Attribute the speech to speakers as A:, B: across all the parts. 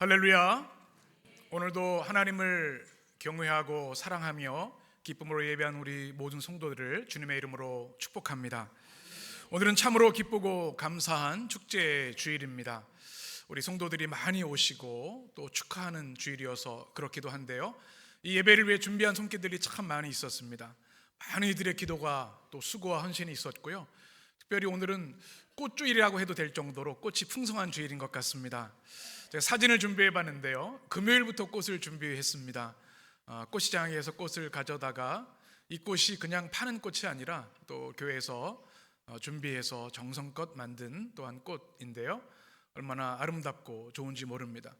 A: 할렐루야. 오늘도 하나님을 경외하고 사랑하며 기쁨으로 예배한 우리 모든 성도들을 주님의 이름으로 축복합니다. 오늘은 참으로 기쁘고 감사한 축제 주일입니다. 우리 성도들이 많이 오시고 또 축하하는 주일이어서 그렇기도 한데요, 이 예배를 위해 준비한 손길들이 참 많이 있었습니다. 많은 이들의 기도가 또 수고와 헌신이 있었고요, 특별히 오늘은 꽃주일이라고 해도 될 정도로 꽃이 풍성한 주일인 것 같습니다. 제가 사진을 준비해 봤는데요, 금요일부터 꽃을 준비했습니다. 꽃시장에서 꽃을 가져다가 이 꽃이 그냥 파는 꽃이 아니라 또 교회에서 준비해서 정성껏 만든 또한 꽃인데요, 얼마나 아름답고 좋은지 모릅니다.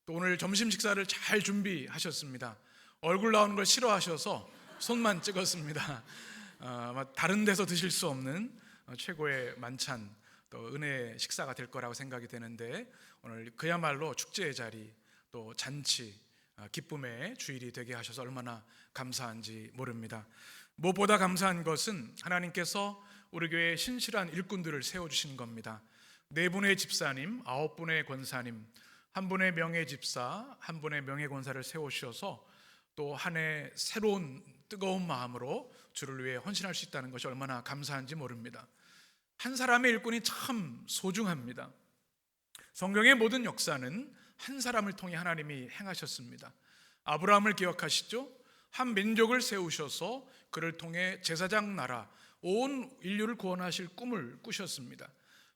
A: 또 오늘 점심 식사를 잘 준비하셨습니다. 얼굴 나오는 걸 싫어하셔서 손만 찍었습니다. 다른 데서 드실 수 없는 최고의 만찬, 또 은혜의 식사가 될 거라고 생각이 되는데, 오늘 그야말로 축제의 자리, 또 잔치, 기쁨의 주일이 되게 하셔서 얼마나 감사한지 모릅니다. 무엇보다 감사한 것은 하나님께서 우리 교회에 신실한 일꾼들을 세워주신 겁니다. 4분의 집사님, 9분의 권사님, 1분의 명예집사, 1분의 명예권사를 세우셔서 또 한 해 새로운 뜨거운 마음으로 주를 위해 헌신할 수 있다는 것이 얼마나 감사한지 모릅니다. 한 사람의 일꾼이 참 소중합니다. 성경의 모든 역사는 한 사람을 통해 하나님이 행하셨습니다. 아브라함을 기억하시죠? 한 민족을 세우셔서 그를 통해 제사장 나라, 온 인류를 구원하실 꿈을 꾸셨습니다.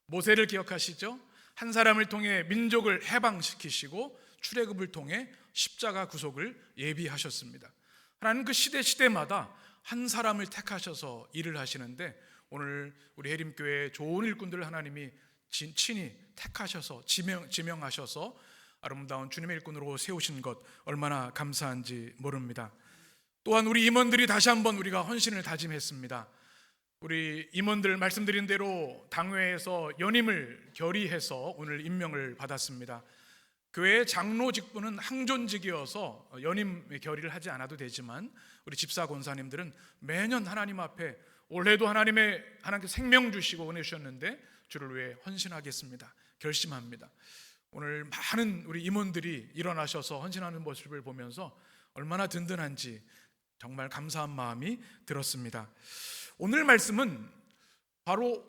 A: 모세를 기억하시죠? 한 사람을 통해 민족을 해방시키시고 출애굽을 통해 십자가 구속을 예비하셨습니다. 하나님 그 시대마다 한 사람을 택하셔서 일을 하시는데, 오늘 우리 해림교회 좋은 일꾼들을 하나님이 친히 택하셔서 지명하셔서 아름다운 주님의 일꾼으로 세우신 것 얼마나 감사한지 모릅니다. 또한 우리 임원들이 다시 한번 우리가 헌신을 다짐했습니다. 우리 임원들 말씀드린 대로 당회에서 연임을 결의해서 오늘 임명을 받았습니다. 교회 장로 직분은 항존직이어서 연임 결의를 하지 않아도 되지만, 우리 집사 권사님들은 매년 하나님 앞에 올해도 하나님께 생명 주시고 은혜 주셨는데 주를 위해 헌신하겠습니다, 결심합니다. 오늘 많은 우리 임원들이 일어나셔서 헌신하는 모습을 보면서 얼마나 든든한지 정말 감사한 마음이 들었습니다. 오늘 말씀은 바로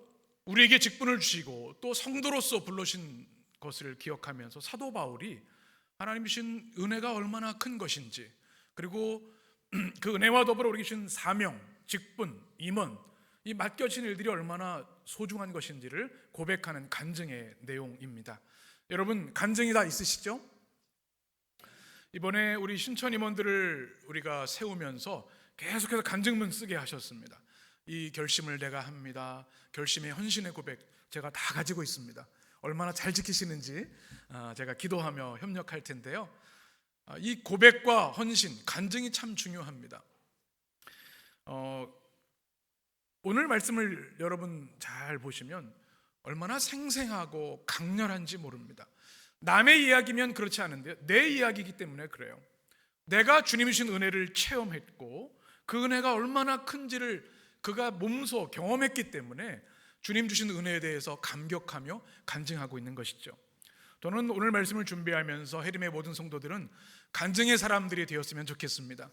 A: 우리에게 직분을 주시고 또 성도로서 불러신 것을 기억하면서 사도 바울이 하나님 주신 은혜가 얼마나 큰 것인지, 그리고 그 은혜와 더불어 우리 주신 사명, 직분, 임원, 이 맡겨진 일들이 얼마나 소중한 것인지를 고백하는 간증의 내용입니다. 여러분, 간증이 다 있으시죠? 이번에 우리 신천 임원들을 우리가 세우면서 계속해서 간증문 쓰게 하셨습니다. 이 결심을 내가 합니다, 결심의 헌신의 고백 제가 다 가지고 있습니다. 얼마나 잘 지키시는지 제가 기도하며 협력할 텐데요, 이 고백과 헌신, 간증이 참 중요합니다. 오늘 말씀을 여러분 잘 보시면 얼마나 생생하고 강렬한지 모릅니다. 남의 이야기면 그렇지 않은데요, 내 이야기이기 때문에 그래요. 내가 주님이 주신 은혜를 체험했고 그 은혜가 얼마나 큰지를 그가 몸소 경험했기 때문에 주님 주신 은혜에 대해서 감격하며 간증하고 있는 것이죠. 저는 오늘 말씀을 준비하면서 해림의 모든 성도들은 간증의 사람들이 되었으면 좋겠습니다.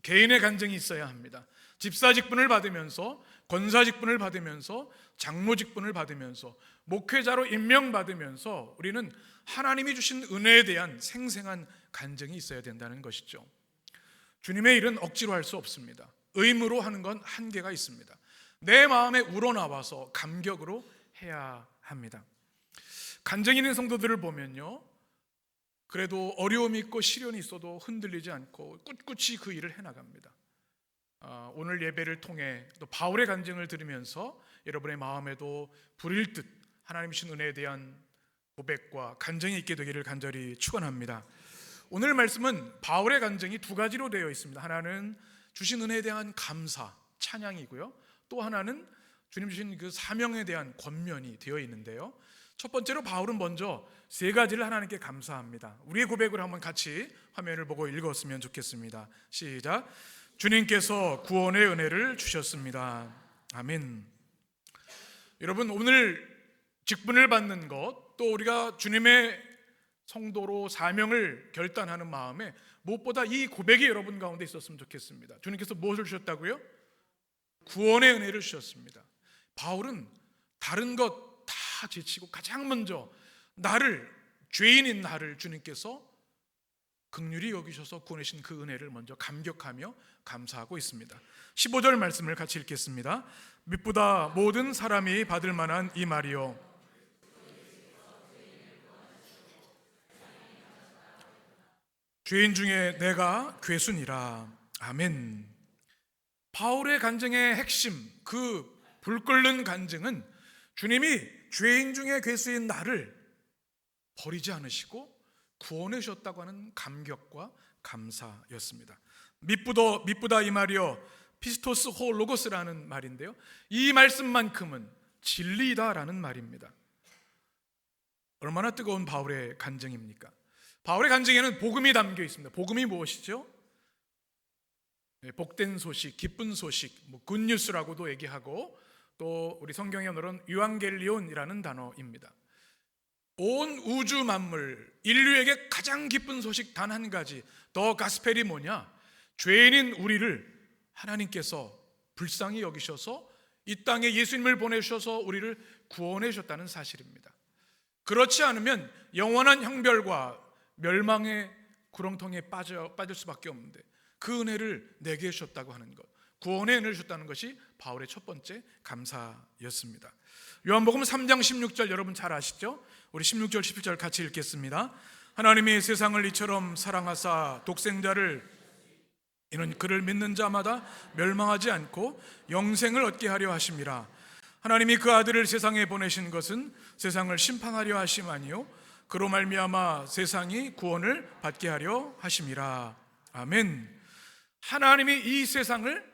A: 개인의 간증이 있어야 합니다. 집사 직분을 받으면서, 권사 직분을 받으면서, 장로 직분을 받으면서, 목회자로 임명받으면서 우리는 하나님이 주신 은혜에 대한 생생한 간증이 있어야 된다는 것이죠. 주님의 일은 억지로 할 수 없습니다. 의무로 하는 건 한계가 있습니다. 내 마음에 우러나와서 감격으로 해야 합니다. 간증 있는 성도들을 보면요, 그래도 어려움이 있고 시련이 있어도 흔들리지 않고 꿋꿋이 그 일을 해나갑니다. 오늘 예배를 통해 또 바울의 간증을 들으면서 여러분의 마음에도 불일 듯 하나님 주신 은혜에 대한 고백과 간증이 있게 되기를 간절히 축원합니다. 오늘 말씀은 바울의 간증이 2가지로 되어 있습니다. 하나는 주신 은혜에 대한 감사, 찬양이고요, 또 하나는 주님 주신 그 사명에 대한 권면이 되어 있는데요, 첫 번째로 바울은 먼저 3가지를 하나님께 감사합니다. 우리의 고백을 한번 같이 화면을 보고 읽었으면 좋겠습니다. 시작. 주님께서 구원의 은혜를 주셨습니다. 아멘. 여러분, 오늘 직분을 받는 것, 또 우리가 주님의 성도로 사명을 결단하는 마음에 무엇보다 이 고백이 여러분 가운데 있었으면 좋겠습니다. 주님께서 무엇을 주셨다고요? 구원의 은혜를 주셨습니다. 바울은 다른 것 다 제치고 가장 먼저 죄인인 나를 주님께서 긍휼히 여기셔서 구원하신 그 은혜를 먼저 감격하며 감사하고 있습니다. 15절 말씀을 같이 읽겠습니다. 믿보다 모든 사람이 받을 만한 이 말이요, 죄인 중에 내가 괴순이라. 아멘. 바울의 간증의 핵심, 그 불 끓는 간증은 주님이 죄인 중에 괴수인 나를 버리지 않으시고 구원해 주셨다고 하는 감격과 감사였습니다. 믿보다 이 말이요, 피스토스 호 로고스라는 말인데요, 이 말씀만큼은 진리이다라는 말입니다. 얼마나 뜨거운 바울의 간증입니까? 바울의 간증에는 복음이 담겨 있습니다. 복음이 무엇이죠? 복된 소식, 기쁜 소식, 굿뉴스라고도 얘기하고, 또 우리 성경의 언어로는 유앙겔리온이라는 단어입니다. 온 우주 만물, 인류에게 가장 기쁜 소식 단 한 가지, 더 가스펠이 뭐냐? 죄인인 우리를 하나님께서 불쌍히 여기셔서 이 땅에 예수님을 보내주셔서 우리를 구원해 주셨다는 사실입니다. 그렇지 않으면 영원한 형벌과 멸망의 구렁텅이에 빠질 수밖에 없는데 그 은혜를 내게 주셨다고 하는 것, 구원의 은혜를 주셨다는 것이 바울의 첫 번째 감사였습니다. 요한복음 3장 16절 여러분 잘 아시죠? 우리 16절 17절 같이 읽겠습니다. 하나님이 세상을 이처럼 사랑하사 독생자를, 이는 그를 믿는 자마다 멸망하지 않고 영생을 얻게 하려 하심이라. 하나님이 그 아들을 세상에 보내신 것은 세상을 심판하려 하심 아니요 그로 말미암아 세상이 구원을 받게 하려 하심이라. 아멘. 하나님이 이 세상을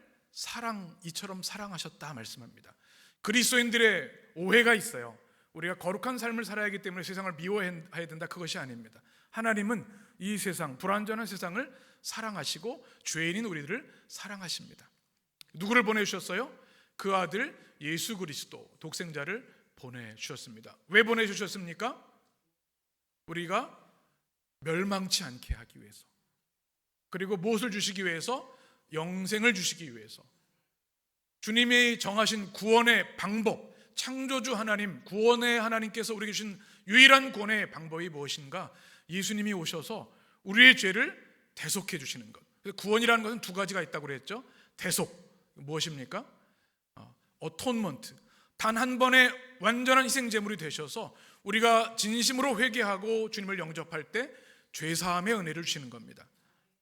A: 이처럼 사랑하셨다 말씀합니다. 그리스도인들의 오해가 있어요. 우리가 거룩한 삶을 살아야 하기 때문에 세상을 미워해야 된다, 그것이 아닙니다. 하나님은 이 세상, 불완전한 세상을 사랑하시고 죄인인 우리들을 사랑하십니다. 누구를 보내주셨어요? 그 아들 예수 그리스도 독생자를 보내주셨습니다. 왜 보내주셨습니까? 우리가 멸망치 않게 하기 위해서, 그리고 무엇을 주시기 위해서? 영생을 주시기 위해서. 주님이 정하신 구원의 방법, 창조주 하나님, 구원의 하나님께서 우리에게 주신 유일한 구원의 방법이 무엇인가? 예수님이 오셔서 우리의 죄를 대속해 주시는 것. 구원이라는 것은 두 가지가 있다고 그랬죠. 대속, 무엇입니까? 어톤먼트, 단 한 번의 완전한 희생 제물이 되셔서 우리가 진심으로 회개하고 주님을 영접할 때 죄사함의 은혜를 주시는 겁니다.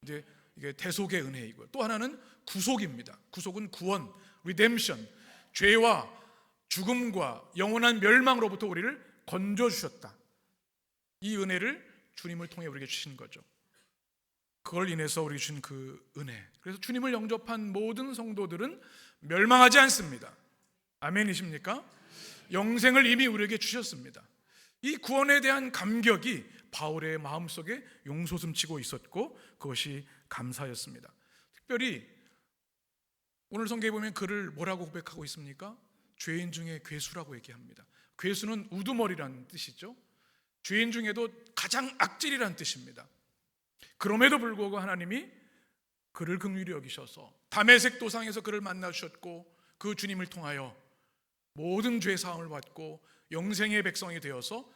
A: 이제 이게 대속의 은혜이고요. 또 하나는 구속입니다. 구속은 구원, 리뎀션, 죄와 죽음과 영원한 멸망으로부터 우리를 건져 주셨다. 이 은혜를 주님을 통해 우리에게 주신 거죠. 그걸 인해서 우리에게 주신 그 은혜. 그래서 주님을 영접한 모든 성도들은 멸망하지 않습니다. 아멘이십니까? 영생을 이미 우리에게 주셨습니다. 이 구원에 대한 감격이 바울의 마음속에 용솟음치고 있었고 그것이 감사였습니다. 특별히 오늘 성경에 보면 그를 뭐라고 고백하고 있습니까? 죄인 중에 괴수라고 얘기합니다. 괴수는 우두머리라는 뜻이죠. 죄인 중에도 가장 악질이라는 뜻입니다. 그럼에도 불구하고 하나님이 그를 긍휼히 여기셔서 다메섹 도상에서 그를 만나 주셨고 그 주님을 통하여 모든 죄 사함을 받고 영생의 백성이 되어서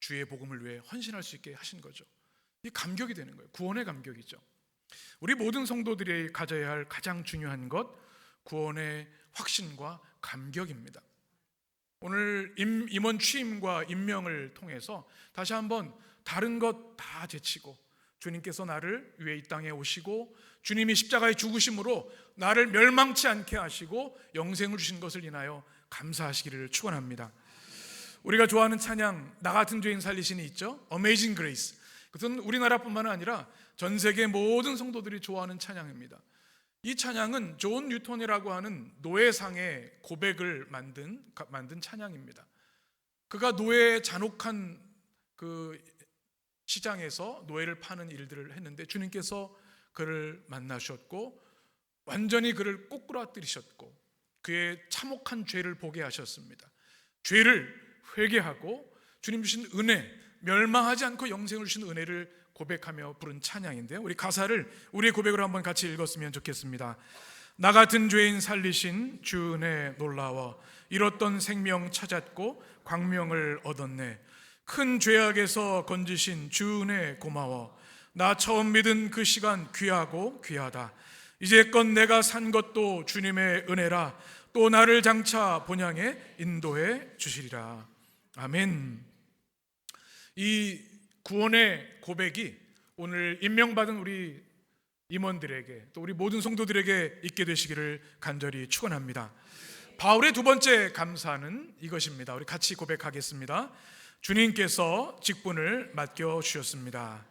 A: 주의 복음을 위해 헌신할 수 있게 하신 거죠. 이 감격이 되는 거예요. 구원의 감격이죠. 우리 모든 성도들이 가져야 할 가장 중요한 것, 구원의 확신과 감격입니다. 오늘 임원 취임과 임명을 통해서 다시 한번 다른 것 다 제치고 주님께서 나를 위해 이 땅에 오시고 주님이 십자가에 죽으심으로 나를 멸망치 않게 하시고 영생을 주신 것을 인하여 감사하시기를 축원합니다. 우리가 좋아하는 찬양, 나 같은 죄인 살리시니 있죠? Amazing Grace. 그것은 우리나라뿐만 아니라 전 세계 모든 성도들이 좋아하는 찬양입니다. 이 찬양은 존 뉴턴이라고 하는 노예상의 고백을 만든 찬양입니다. 그가 노예의 잔혹한 그 시장에서 노예를 파는 일들을 했는데 주님께서 그를 만나셨고 완전히 그를 꼬꾸라뜨리셨고 그의 참혹한 죄를 보게 하셨습니다. 죄를 회개하고 주님 주신 은혜, 멸망하지 않고 영생을 주신 은혜를 고백하며 부른 찬양인데요, 우리 가사를 우리의 고백으로 한번 같이 읽었으면 좋겠습니다. 나 같은 죄인 살리신 주 은혜 놀라워, 잃었던 생명 찾았고 광명을 얻었네. 큰 죄악에서 건지신 주 은혜 고마워. 나 처음 믿은 그 시간 귀하고 귀하다. 이제껏 내가 산 것도 주님의 은혜라. 또 나를 장차 본향에 인도해 주시리라. 아멘. 이 구원의 고백이 오늘 임명받은 우리 임원들에게, 또 우리 모든 성도들에게 있게 되시기를 간절히 축원합니다. 바울의 두 번째 감사는 이것입니다. 우리 같이 고백하겠습니다. 주님께서 직분을 맡겨 주셨습니다.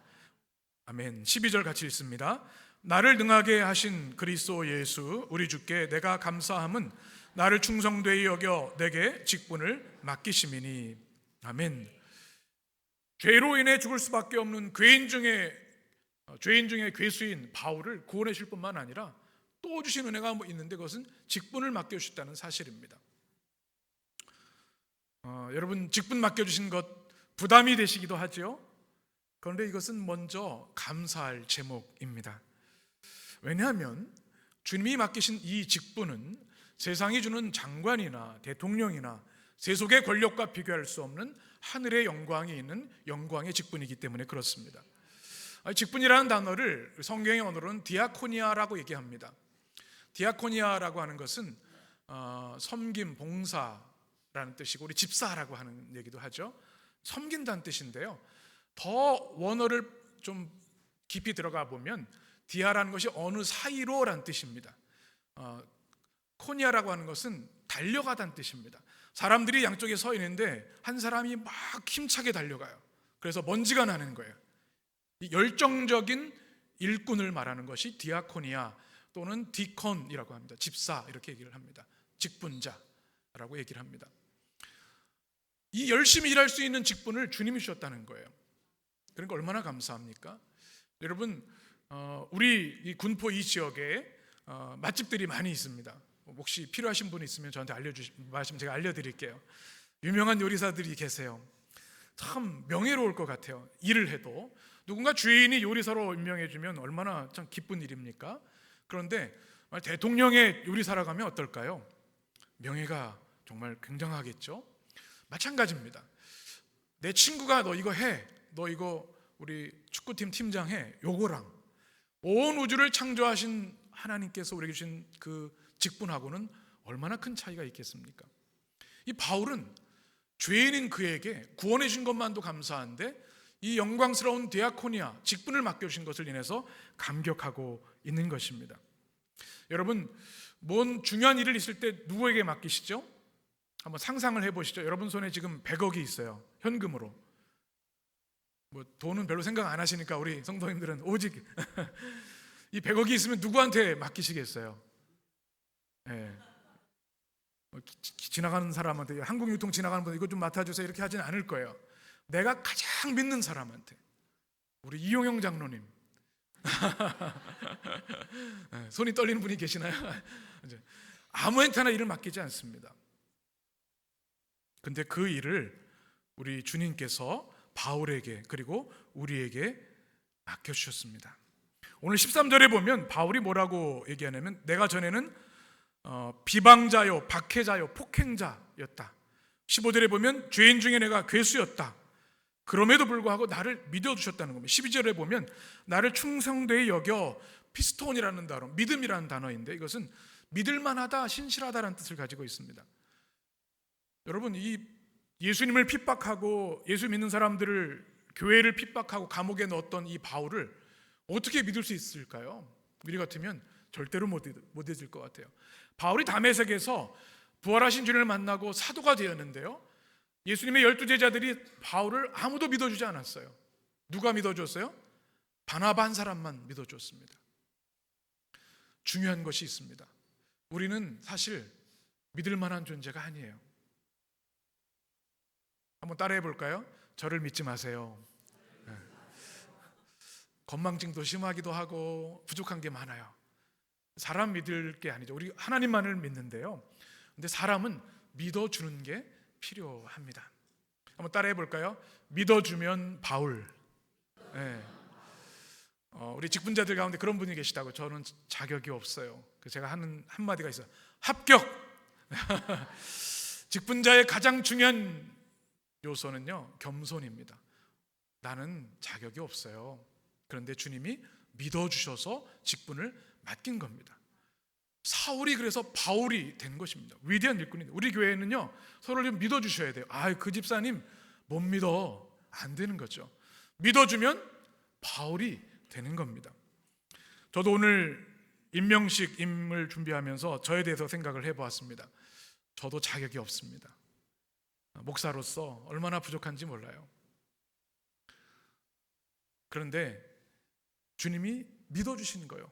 A: 아멘. 12절 같이 읽습니다. 나를 능하게 하신 그리스도 예수 우리 주께 내가 감사함은 나를 충성되이 여겨 내게 직분을 맡기심이니. 아멘. 죄로 인해 죽을 수밖에 없는 죄인 중에 괴수인 바울을 구원해 주실 뿐만 아니라 또 주신 은혜가 있는데, 그것은 직분을 맡겨주셨다는 사실입니다. 여러분, 직분 맡겨주신 것 부담이 되시기도 하죠. 그런데 이것은 먼저 감사할 제목입니다. 왜냐하면 주님이 맡기신 이 직분은 세상이 주는 장관이나 대통령이나 세속의 권력과 비교할 수 없는 하늘의 영광이 있는 영광의 직분이기 때문에 그렇습니다. 직분이라는 단어를 성경의 언어로는 디아코니아라고 얘기합니다. 디아코니아라고 하는 것은 섬김, 봉사라는 뜻이고, 우리 집사라고 하는 얘기도 하죠. 섬긴다는 뜻인데요, 더 원어를 좀 깊이 들어가 보면 디아라는 것이 어느 사이로라는 뜻입니다. 코니아라고 하는 것은 달려가다는 뜻입니다. 사람들이 양쪽에 서 있는데 한 사람이 막 힘차게 달려가요. 그래서 먼지가 나는 거예요. 이 열정적인 일꾼을 말하는 것이 디아코니아 또는 디콘이라고 합니다. 집사, 이렇게 얘기를 합니다. 직분자라고 얘기를 합니다. 이 열심히 일할 수 있는 직분을 주님이 주셨다는 거예요. 그러니까 얼마나 감사합니까? 여러분, 우리 이 군포 이 지역에 맛집들이 많이 있습니다. 혹시 필요하신 분 있으면 저한테 말씀 제가 알려드릴게요. 유명한 요리사들이 계세요. 참 명예로울 것 같아요. 일을 해도 누군가 주인이 요리사로 임명해주면 얼마나 참 기쁜 일입니까? 그런데 대통령의 요리사라고 하면 어떨까요? 명예가 정말 굉장하겠죠. 마찬가지입니다. 내 친구가 너 이거 해, 너 이거 우리 축구팀 팀장 해, 요거랑 온 우주를 창조하신 하나님께서 우리에게 주신 그 직분하고는 얼마나 큰 차이가 있겠습니까? 이 바울은 죄인인 그에게 구원해 준 것만도 감사한데 이 영광스러운 디아코니아, 직분을 맡겨주신 것을 인해서 감격하고 있는 것입니다. 여러분, 뭔 중요한 일을 있을 때 누구에게 맡기시죠? 한번 상상을 해보시죠. 여러분 손에 지금 100억이 있어요. 현금으로. 돈은 별로 생각 안 하시니까 우리 성도님들은 오직 이 100억이 있으면 누구한테 맡기시겠어요? 네. 지나가는 사람한테, 한국유통 지나가는 분 이거 좀 맡아주세요 이렇게 하지는 않을 거예요. 내가 가장 믿는 사람한테, 우리 이용영 장로님 손이 떨리는 분이 계시나요? 아무한테나 일을 맡기지 않습니다. 근데 그 일을 우리 주님께서 바울에게 그리고 우리에게 맡겨주셨습니다. 오늘 13절에 보면 바울이 뭐라고 얘기하냐면, 내가 전에는 비방자요, 박해자요, 폭행자였다. 15절에 보면 죄인 중에 내가 괴수였다. 그럼에도 불구하고 나를 믿어주셨다는 겁니다. 12절에 보면 나를 충성되이 여겨, 피스톤이라는 단어, 믿음이라는 단어인데 이것은 믿을만하다, 신실하다라는 뜻을 가지고 있습니다. 여러분, 이 예수님을 핍박하고 예수 믿는 사람들을, 교회를 핍박하고 감옥에 넣었던 이 바울을 어떻게 믿을 수 있을까요? 우리 같으면 절대로 못 잊을 것 같아요. 바울이 다메섹에서 부활하신 주님을 만나고 사도가 되었는데요, 예수님의 12제자들이 바울을 아무도 믿어주지 않았어요. 누가 믿어줬어요? 바나바 한 사람만 믿어줬습니다. 중요한 것이 있습니다. 우리는 사실 믿을 만한 존재가 아니에요. 한번 따라해 볼까요? 저를 믿지 마세요. 네. 건망증도 심하기도 하고 부족한 게 많아요. 사람 믿을 게 아니죠. 우리 하나님만을 믿는데요, 근데 사람은 믿어주는 게 필요합니다. 한번 따라해 볼까요? 믿어주면 바울. 네. 우리 직분자들 가운데 그런 분이 계시다고. 저는 자격이 없어요. 제가 하는 한마디가 있어요. 합격. 직분자의 가장 중요한 요소는요, 겸손입니다. 나는 자격이 없어요. 그런데 주님이 믿어주셔서 직분을 맡긴 겁니다. 사울이 그래서 바울이 된 것입니다. 위대한 일꾼인데, 우리 교회는요 서로를 좀 믿어주셔야 돼요. 그 집사님 못 믿어, 안 되는 거죠. 믿어주면 바울이 되는 겁니다. 저도 오늘 임명식 임을 준비하면서 저에 대해서 생각을 해보았습니다. 저도 자격이 없습니다. 목사로서 얼마나 부족한지 몰라요. 그런데 주님이 믿어주시는 거예요.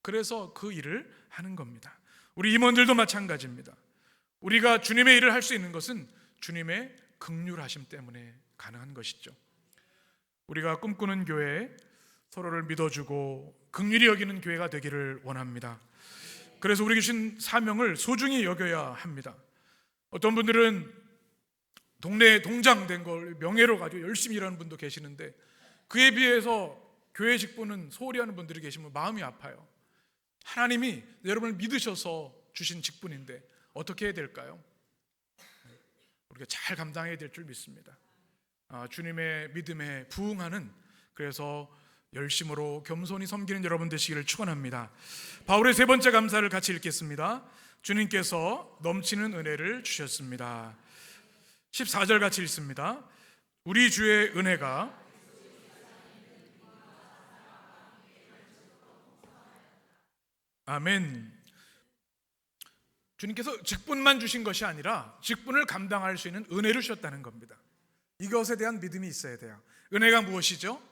A: 그래서 그 일을 하는 겁니다. 우리 임원들도 마찬가지입니다. 우리가 주님의 일을 할 수 있는 것은 주님의 긍휼하심 때문에 가능한 것이죠. 우리가 꿈꾸는 교회, 서로를 믿어주고 긍휼히 여기는 교회가 되기를 원합니다. 그래서 우리 주신 사명을 소중히 여겨야 합니다. 어떤 분들은 동네에 동장된 걸 명예로 가지고 열심히 일하는 분도 계시는데, 그에 비해서 교회 직분은 소홀히 하는 분들이 계시면 마음이 아파요. 하나님이 여러분을 믿으셔서 주신 직분인데 어떻게 해야 될까요? 우리가 잘 감당해야 될 줄 믿습니다. 주님의 믿음에 부응하는, 그래서 열심으로 겸손히 섬기는 여러분 되시기를 축원합니다. 바울의 세 번째 감사를 같이 읽겠습니다. 주님께서 넘치는 은혜를 주셨습니다. 14절 같이 읽습니다. 우리 주의 은혜가 아멘. 주님께서 직분만 주신 것이 아니라 직분을 감당할 수 있는 은혜를 주셨다는 겁니다. 이것에 대한 믿음이 있어야 돼요. 은혜가 무엇이죠?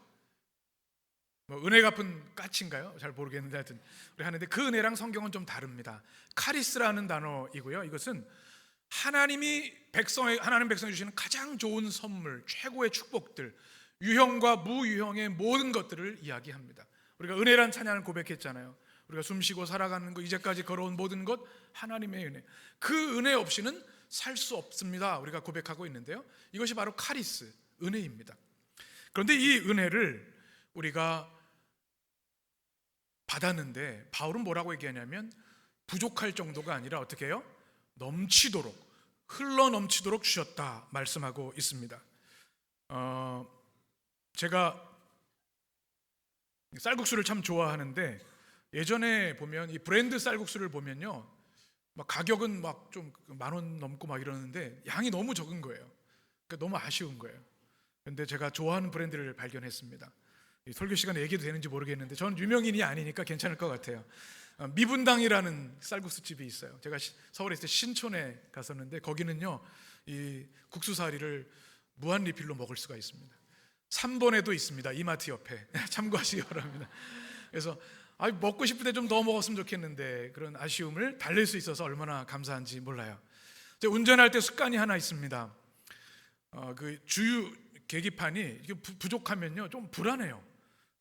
A: 은혜 갚은 까치인가요? 잘 모르겠는데 하여튼 우리 하는데, 그 은혜랑 성경은 좀 다릅니다. 카리스라는 단어이고요. 이것은 하나님 백성에 주시는 가장 좋은 선물, 최고의 축복들, 유형과 무유형의 모든 것들을 이야기합니다. 우리가 은혜란 찬양을 고백했잖아요. 우리가 숨쉬고 살아가는 것, 이제까지 걸어온 모든 것, 하나님의 은혜. 그 은혜 없이는 살 수 없습니다. 우리가 고백하고 있는데요. 이것이 바로 카리스, 은혜입니다. 그런데 이 은혜를 우리가 받았는데 바울은 뭐라고 얘기하냐면, 부족할 정도가 아니라 어떻게 해요? 넘치도록, 흘러 넘치도록 주셨다 말씀하고 있습니다. 제가 쌀국수를 참 좋아하는데, 예전에 보면 이 브랜드 쌀국수를 보면요, 막 가격은 막 좀 10,000원 넘고 막 이러는데 양이 너무 적은 거예요. 그러니까 너무 아쉬운 거예요. 그런데 제가 좋아하는 브랜드를 발견했습니다. 설교 시간에 얘기도 되는지 모르겠는데 저는 유명인이 아니니까 괜찮을 것 같아요. 미분당이라는 쌀국수 집이 있어요. 제가 서울에 있을 때 신촌에 갔었는데, 거기는요 이 국수사리를 무한 리필로 먹을 수가 있습니다. 3번에도 있습니다. 이마트 옆에. 참고하시기 바랍니다. 그래서 먹고 싶을 때 좀 더 먹었으면 좋겠는데, 그런 아쉬움을 달랠 수 있어서 얼마나 감사한지 몰라요. 제가 운전할 때 습관이 하나 있습니다. 그 주유 계기판이 부족하면요 좀 불안해요.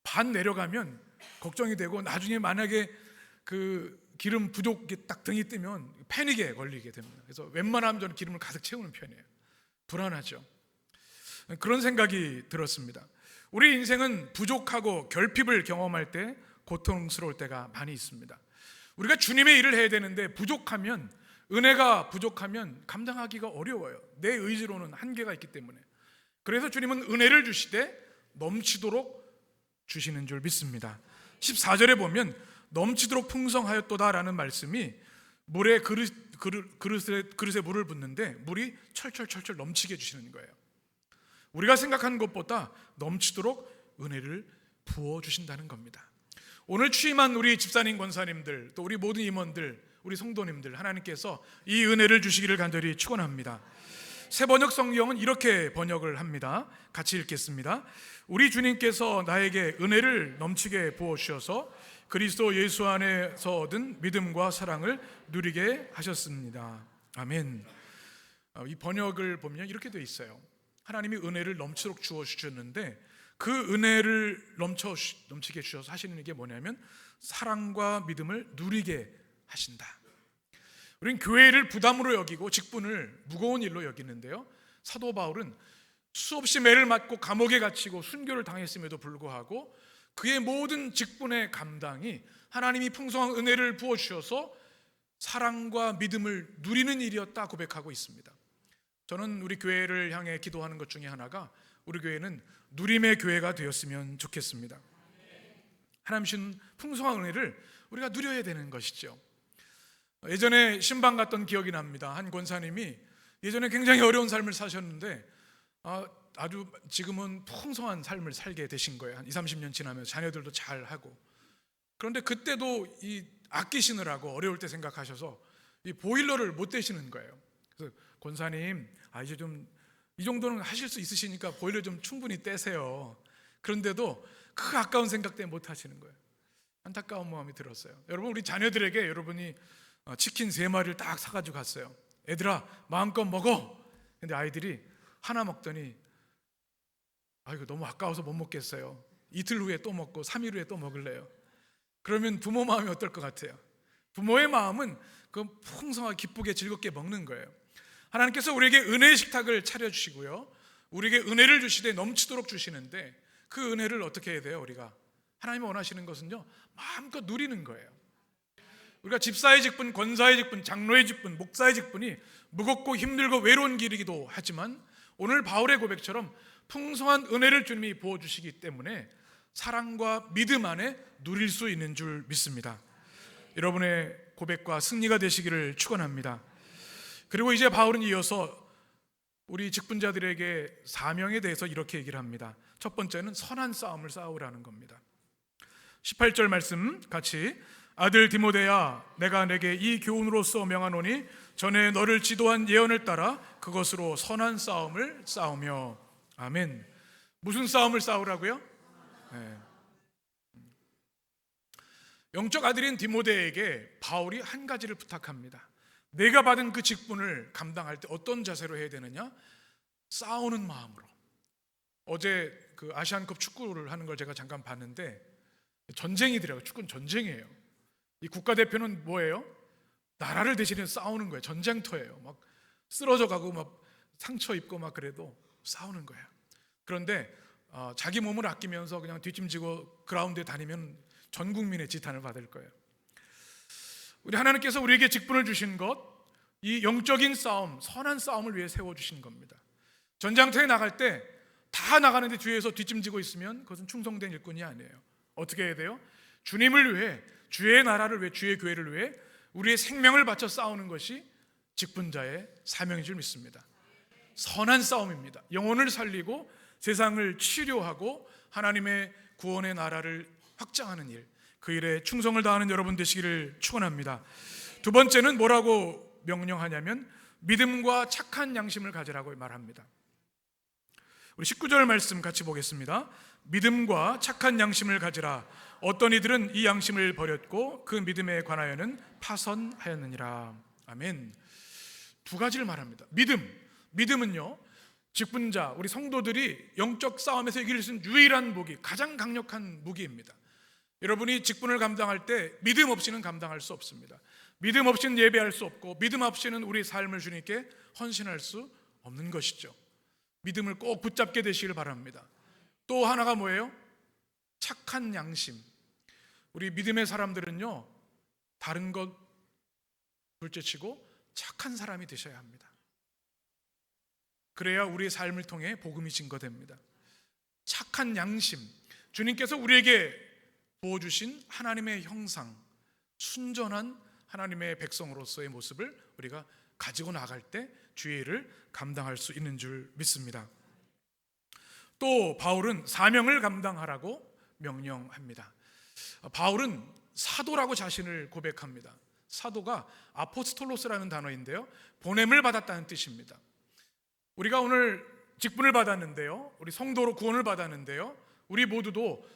A: 반 내려가면 걱정이 되고, 나중에 만약에 그 기름 부족이 딱 등이 뜨면 패닉에 걸리게 됩니다. 그래서 웬만하면 저는 기름을 가득 채우는 편이에요. 불안하죠. 그런 생각이 들었습니다. 우리 인생은 부족하고 결핍을 경험할 때 고통스러울 때가 많이 있습니다. 우리가 주님의 일을 해야 되는데 부족하면, 은혜가 부족하면 감당하기가 어려워요. 내 의지로는 한계가 있기 때문에. 그래서 주님은 은혜를 주시되 넘치도록 주시는 줄 믿습니다. 14절에 보면 넘치도록 풍성하였도다라는 말씀이, 물에 그릇에 물을 붓는데 물이 철철철철 넘치게 해주시는 거예요. 우리가 생각하는 것보다 넘치도록 은혜를 부어주신다는 겁니다. 오늘 취임한 우리 집사님, 권사님들, 또 우리 모든 임원들, 우리 성도님들, 하나님께서 이 은혜를 주시기를 간절히 축원합니다. 새 번역 성경은 이렇게 번역을 합니다. 같이 읽겠습니다. 우리 주님께서 나에게 은혜를 넘치게 부어주셔서 그리스도 예수 안에서 얻은 믿음과 사랑을 누리게 하셨습니다. 아멘. 이 번역을 보면 이렇게 되어 있어요. 하나님이 은혜를 넘치도록 주어주셨는데, 그 은혜를 넘치게 주셔서 하시는 게 뭐냐면 사랑과 믿음을 누리게 하신다. 우리는 교회를 부담으로 여기고 직분을 무거운 일로 여기는데요, 사도 바울은 수없이 매를 맞고 감옥에 갇히고 순교를 당했음에도 불구하고 그의 모든 직분의 감당이 하나님이 풍성한 은혜를 부어주셔서 사랑과 믿음을 누리는 일이었다 고백하고 있습니다. 저는 우리 교회를 향해 기도하는 것 중에 하나가 우리 교회는 누림의 교회가 되었으면 좋겠습니다. 하나님 주신 풍성한 은혜를 우리가 누려야 되는 것이죠. 예전에 신방 갔던 기억이 납니다. 한 권사님이 예전에 굉장히 어려운 삶을 사셨는데 아주 지금은 풍성한 삶을 살게 되신 거예요. 한 20, 30년 지나면서 자녀들도 잘하고. 그런데 그때도 이 아끼시느라고 어려울 때 생각하셔서 이 보일러를 못 대시는 거예요. 그래서 권사님, 이제 좀 이 정도는 하실 수 있으시니까 보일러 좀 충분히 떼세요. 그런데도 그 아까운 생각 때문에 못 하시는 거예요. 안타까운 마음이 들었어요. 여러분, 우리 자녀들에게 여러분이 치킨 3마리를 딱 사가지고 갔어요. 애들아, 마음껏 먹어. 근데 아이들이 하나 먹더니 이거 너무 아까워서 못 먹겠어요. 이틀 후에 또 먹고 3일 후에 또 먹을래요. 그러면 부모 마음이 어떨 것 같아요? 부모의 마음은 그 풍성하게 기쁘게 즐겁게 먹는 거예요. 하나님께서 우리에게 은혜의 식탁을 차려주시고요, 우리에게 은혜를 주시되 넘치도록 주시는데 그 은혜를 어떻게 해야 돼요? 우리가 하나님이 원하시는 것은요, 마음껏 누리는 거예요. 우리가 집사의 직분, 권사의 직분, 장로의 직분, 목사의 직분이 무겁고 힘들고 외로운 길이기도 하지만 오늘 바울의 고백처럼 풍성한 은혜를 주님이 부어주시기 때문에 사랑과 믿음 안에 누릴 수 있는 줄 믿습니다. 여러분의 고백과 승리가 되시기를 축원합니다. 그리고 이제 바울은 이어서 우리 직분자들에게 사명에 대해서 이렇게 얘기를 합니다. 첫 번째는 선한 싸움을 싸우라는 겁니다. 18절 말씀 같이, 아들 디모데야, 내가 내게 이 교훈으로서 명하노니 전에 너를 지도한 예언을 따라 그것으로 선한 싸움을 싸우며. 아멘. 무슨 싸움을 싸우라고요? 네. 영적 아들인 디모데에게 바울이 한 가지를 부탁합니다. 내가 받은 그 직분을 감당할 때 어떤 자세로 해야 되느냐? 싸우는 마음으로. 어제 그 아시안컵 축구를 하는 걸 제가 잠깐 봤는데 전쟁이더라고요. 축구는 전쟁이에요. 이 국가대표는 뭐예요? 나라를 대신해서 싸우는 거예요. 전쟁터예요. 막 쓰러져 가고 막 상처 입고 막 그래도 싸우는 거예요. 그런데 자기 몸을 아끼면서 그냥 뒷짐지고 그라운드에 다니면 전 국민의 지탄을 받을 거예요. 우리 하나님께서 우리에게 직분을 주신 것, 이 영적인 싸움, 선한 싸움을 위해 세워주신 겁니다. 전장터에 나갈 때 다 나가는데 뒤에서 뒷짐지고 있으면 그것은 충성된 일꾼이 아니에요. 어떻게 해야 돼요? 주님을 위해, 주의 나라를 위해, 주의 교회를 위해 우리의 생명을 바쳐 싸우는 것이 직분자의 사명인 줄 믿습니다. 선한 싸움입니다. 영혼을 살리고 세상을 치료하고 하나님의 구원의 나라를 확장하는 일, 그 일에 충성을 다하는 여러분 되시기를 축원합니다. 두 번째는 뭐라고 명령하냐면 믿음과 착한 양심을 가지라고 말합니다. 우리 19절 말씀 같이 보겠습니다. 믿음과 착한 양심을 가지라. 어떤 이들은 이 양심을 버렸고 그 믿음에 관하여는 파선하였느니라. 아멘. 두 가지를 말합니다. 믿음은요, 직분자, 우리 성도들이 영적 싸움에서 이길 수 있는 유일한 무기, 가장 강력한 무기입니다. 여러분이 직분을 감당할 때 믿음 없이는 감당할 수 없습니다. 믿음 없이는 예배할 수 없고 믿음 없이는 우리 삶을 주님께 헌신할 수 없는 것이죠. 믿음을 꼭 붙잡게 되시길 바랍니다. 또 하나가 뭐예요? 착한 양심. 우리 믿음의 사람들은요, 다른 것 둘째치고 착한 사람이 되셔야 합니다. 그래야 우리의 삶을 통해 복음이 증거됩니다. 착한 양심, 주님께서 우리에게 부어주신 하나님의 형상, 순전한 하나님의 백성으로서의 모습을 우리가 가지고 나갈 때 주의 일을 감당할 수 있는 줄 믿습니다. 또 바울은 사명을 감당하라고 명령합니다. 바울은 사도라고 자신을 고백합니다. 사도가 아포스톨로스라는 단어인데요, 보냄을 받았다는 뜻입니다. 우리가 오늘 직분을 받았는데요, 우리 성도로 구원을 받았는데요, 우리 모두도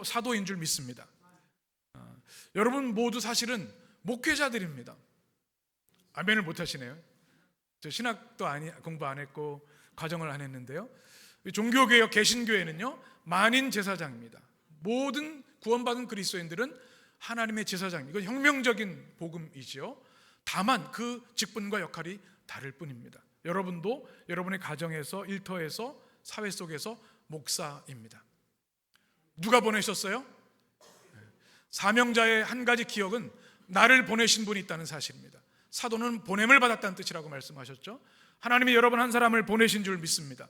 A: 사도인 줄 믿습니다. 여러분 모두 사실은 목회자들입니다. 아멘을 못 하시네요. 저 신학도 공부 안 했고 과정을 안 했는데요, 종교개혁 개신교회는요, 만인 제사장입니다. 모든 구원받은 그리스도인들은 하나님의 제사장, 이건 혁명적인 복음이죠. 다만 그 직분과 역할이 다를 뿐입니다. 여러분도 여러분의 가정에서, 일터에서, 사회 속에서 목사입니다. 누가 보내셨어요? 사명자의 한 가지 기억은 나를 보내신 분이 있다는 사실입니다. 사도는 보냄을 받았다는 뜻이라고 말씀하셨죠. 하나님이 여러분 한 사람을 보내신 줄 믿습니다.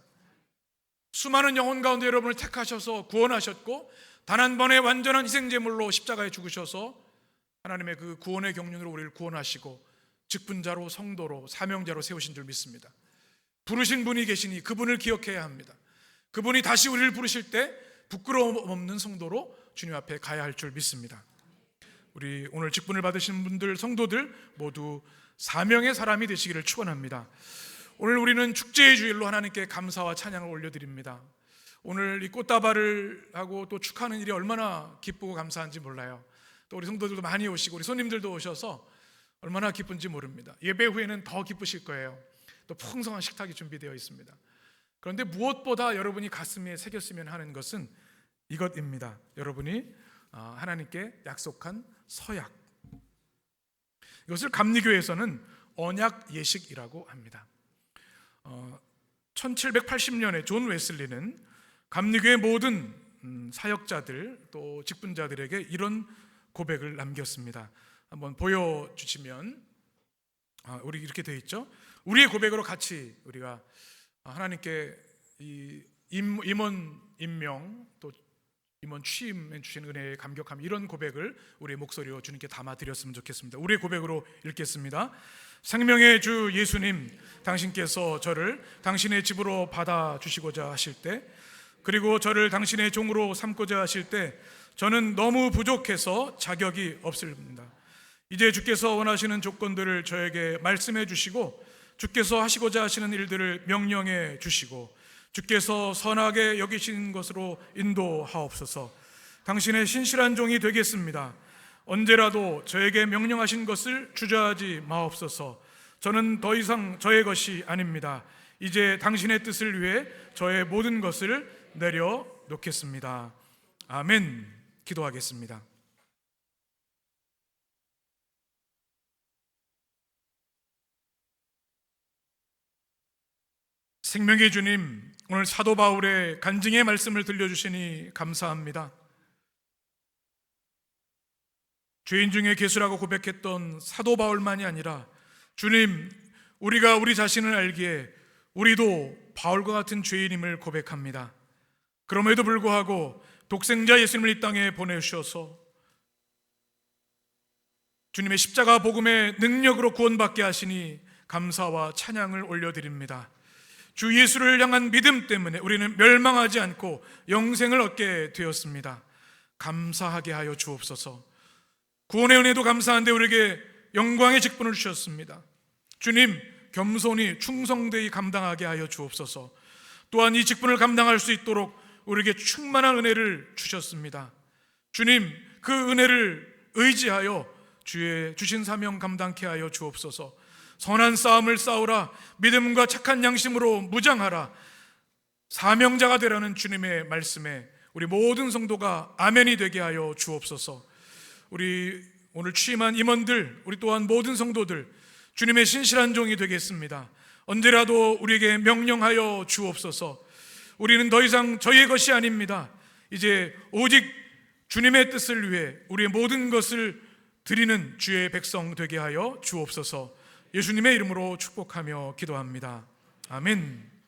A: 수많은 영혼 가운데 여러분을 택하셔서 구원하셨고, 단 한 번의 완전한 희생제물로 십자가에 죽으셔서 하나님의 그 구원의 경륜으로 우리를 구원하시고 직분자로, 성도로, 사명자로 세우신 줄 믿습니다. 부르신 분이 계시니 그분을 기억해야 합니다. 그분이 다시 우리를 부르실 때 부끄러움 없는 성도로 주님 앞에 가야 할 줄 믿습니다. 우리 오늘 직분을 받으신 분들, 성도들 모두 사명의 사람이 되시기를 축원합니다. 오늘 우리는 축제의 주일로 하나님께 감사와 찬양을 올려드립니다. 오늘 이 꽃다발을 하고 또 축하하는 일이 얼마나 기쁘고 감사한지 몰라요. 또 우리 성도들도 많이 오시고 우리 손님들도 오셔서 얼마나 기쁜지 모릅니다. 예배 후에는 더 기쁘실 거예요. 또 풍성한 식탁이 준비되어 있습니다. 그런데 무엇보다 여러분이 가슴에 새겼으면 하는 것은 이것입니다. 여러분이 하나님께 약속한 서약, 이것을 감리교에서는 언약 예식이라고 합니다. 1780년에 존 웨슬리는 감리교의 모든 사역자들 또 직분자들에게 이런 고백을 남겼습니다. 한번 보여주시면, 우리 이렇게 되어 있죠. 우리의 고백으로 같이 우리가 하나님께 이 임원 임명 또 임원 취임해 주신 은혜에 감격함, 이런 고백을 우리의 목소리로 주님께 담아드렸으면 좋겠습니다. 우리의 고백으로 읽겠습니다. 생명의 주 예수님, 당신께서 저를 당신의 집으로 받아주시고자 하실 때, 그리고 저를 당신의 종으로 삼고자 하실 때 저는 너무 부족해서 자격이 없습니다. 이제 주께서 원하시는 조건들을 저에게 말씀해 주시고, 주께서 하시고자 하시는 일들을 명령해 주시고, 주께서 선하게 여기신 것으로 인도하옵소서. 당신의 신실한 종이 되겠습니다. 언제라도 저에게 명령하신 것을 주저하지 마옵소서. 저는 더 이상 저의 것이 아닙니다. 이제 당신의 뜻을 위해 저의 모든 것을 내려놓겠습니다. 아멘. 기도하겠습니다. 생명의 주님, 오늘 사도 바울의 간증의 말씀을 들려주시니 감사합니다. 죄인 중에 괴수라고 고백했던 사도 바울만이 아니라 주님, 우리가 우리 자신을 알기에 우리도 바울과 같은 죄인임을 고백합니다. 그럼에도 불구하고 독생자 예수님을 이 땅에 보내주셔서 주님의 십자가 복음의 능력으로 구원받게 하시니 감사와 찬양을 올려드립니다. 주 예수를 향한 믿음 때문에 우리는 멸망하지 않고 영생을 얻게 되었습니다. 감사하게 하여 주옵소서. 구원의 은혜도 감사한데 우리에게 영광의 직분을 주셨습니다. 주님, 겸손히 충성되이 감당하게 하여 주옵소서. 또한 이 직분을 감당할 수 있도록 우리에게 충만한 은혜를 주셨습니다. 주님, 그 은혜를 의지하여 주의 주신 사명 감당케 하여 주옵소서. 선한 싸움을 싸우라, 믿음과 착한 양심으로 무장하라, 사명자가 되라는 주님의 말씀에 우리 모든 성도가 아멘이 되게 하여 주옵소서. 우리 오늘 취임한 임원들, 우리 또한 모든 성도들 주님의 신실한 종이 되겠습니다. 언제라도 우리에게 명령하여 주옵소서. 우리는 더 이상 저희의 것이 아닙니다. 이제 오직 주님의 뜻을 위해 우리의 모든 것을 드리는 주의 백성 되게 하여 주옵소서. 예수님의 이름으로 축복하며 기도합니다. 아멘.